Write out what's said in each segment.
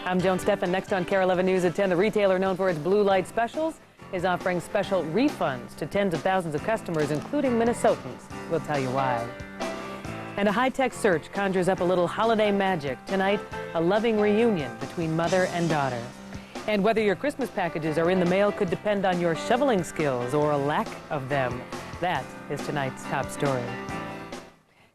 I'm Joan Steffen. Next on KARE 11 News at 10, the retailer known for its blue light specials is offering special refunds to tens of thousands of customers, including Minnesotans. We'll tell you why. And a high-tech search conjures up a little holiday magic. Tonight, a loving reunion between mother and daughter. And whether your Christmas packages are in the mail could depend on your shoveling skills or a lack of them. That is tonight's top story.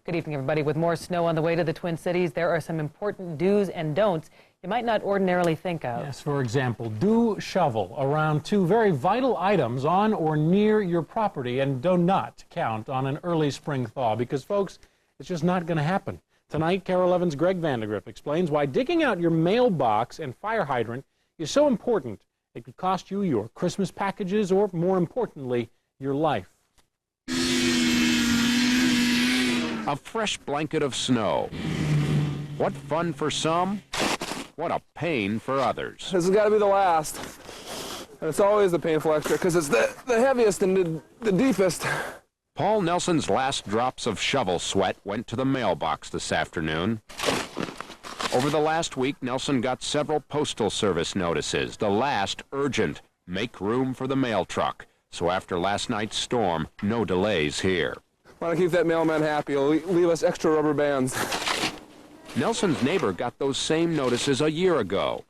Good evening, everybody. With more snow on the way to the Twin Cities, there are some important do's and don'ts you might not ordinarily think of. Yes, for example, do shovel around two very vital items on or near your property, and do not count on an early spring thaw because, folks, it's just not going to happen. Tonight, KARE 11's Greg Vandergrift explains why digging out your mailbox and fire hydrant is so important. It could cost you your Christmas packages or, more importantly, your life. A fresh blanket of snow. What fun for some, what a pain for others. This has got to be the last. And it's always the painful extra because it's the heaviest and the deepest. Paul Nelson's last drops of shovel sweat went to the mailbox this afternoon. Over the last week, Nelson got several Postal Service notices. The last urgent, make room for the mail truck. So after last night's storm, no delays here. Want to keep that mailman happy. He'll leave us extra rubber bands. Nelson's neighbor got those same notices a year ago.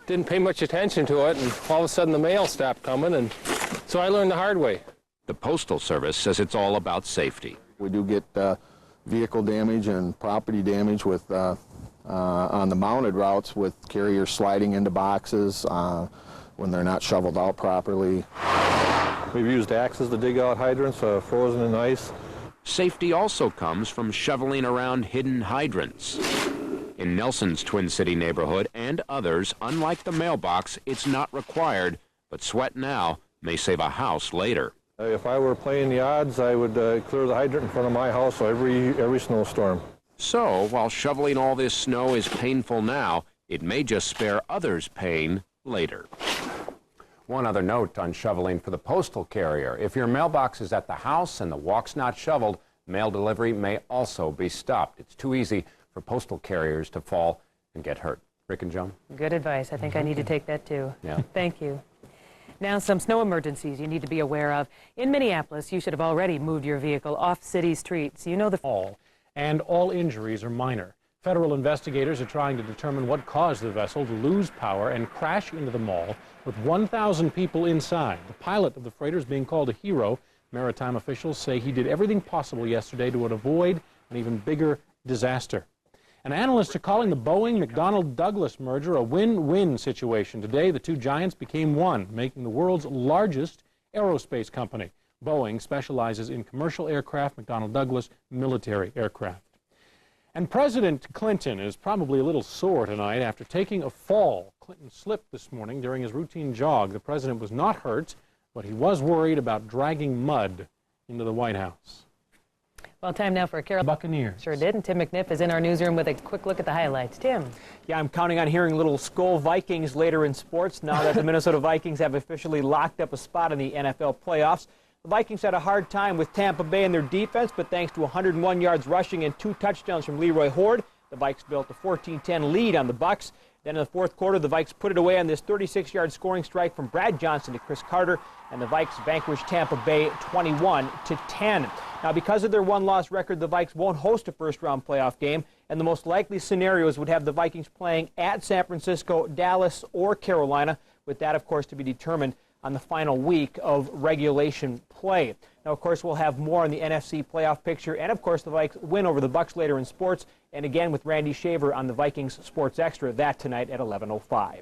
Didn't pay much attention to it, and all of a sudden the mail stopped coming, and so I learned the hard way. The Postal Service says it's all about safety. We do get vehicle damage and property damage with on the mounted routes with carriers sliding into boxes when they're not shoveled out properly. We've used axes to dig out hydrants frozen in ice. Safety also comes from shoveling around hidden hydrants. In Nelson's Twin City neighborhood and others, unlike the mailbox, it's not required, but sweat now may save a house later. If I were playing the odds, I would clear the hydrant in front of my house every snowstorm. So, while shoveling all this snow is painful now, it may just spare others pain later. One other note on shoveling for the postal carrier. If your mailbox is at the house and the walk's not shoveled, mail delivery may also be stopped. It's too easy for postal carriers to fall and get hurt. Rick and Joan? Good advice. I think I need to take that too. Yeah. Thank you. Now, some snow emergencies you need to be aware of. In Minneapolis, you should have already moved your vehicle off city streets. You know the All, and all injuries are minor. Federal investigators are trying to determine what caused the vessel to lose power and crash into the mall with 1,000 people inside. The pilot of the freighter is being called a hero. Maritime officials say he did everything possible yesterday to avoid an even bigger disaster. And analysts are calling the Boeing-McDonnell-Douglas merger a win-win situation. Today, the two giants became one, making the world's largest aerospace company. Boeing specializes in commercial aircraft, McDonnell-Douglas military aircraft. And President Clinton is probably a little sore tonight after taking a fall. Clinton slipped this morning during his routine jog. The president was not hurt, but he was worried about dragging mud into the White House. Well, time now for a KARE Buccaneers. Sure did, and Tim McNiff is in our newsroom with a quick look at the highlights. Tim. Yeah, I'm counting on hearing little Skol Vikings later in sports now that the Minnesota Vikings have officially locked up a spot in the NFL playoffs. The Vikings had a hard time with Tampa Bay in their defense, but thanks to 101 yards rushing and 2 touchdowns from Leroy Horde, the Vikes built a 14-10 lead on the Bucs. Then in the fourth quarter, the Vikes put it away on this 36-yard scoring strike from Brad Johnson to Chris Carter, and the Vikes vanquished Tampa Bay 21-10. Now, because of their one-loss record, the Vikes won't host a first-round playoff game, and the most likely scenarios would have the Vikings playing at San Francisco, Dallas, or Carolina, with that, of course, to be determined on the final week of regulation play. Now, of course, we'll have more on the NFC playoff picture and, of course, the Vikes win over the Bucs later in sports. And again with Randy Shaver on the Vikings Sports Extra, that tonight at 11:05.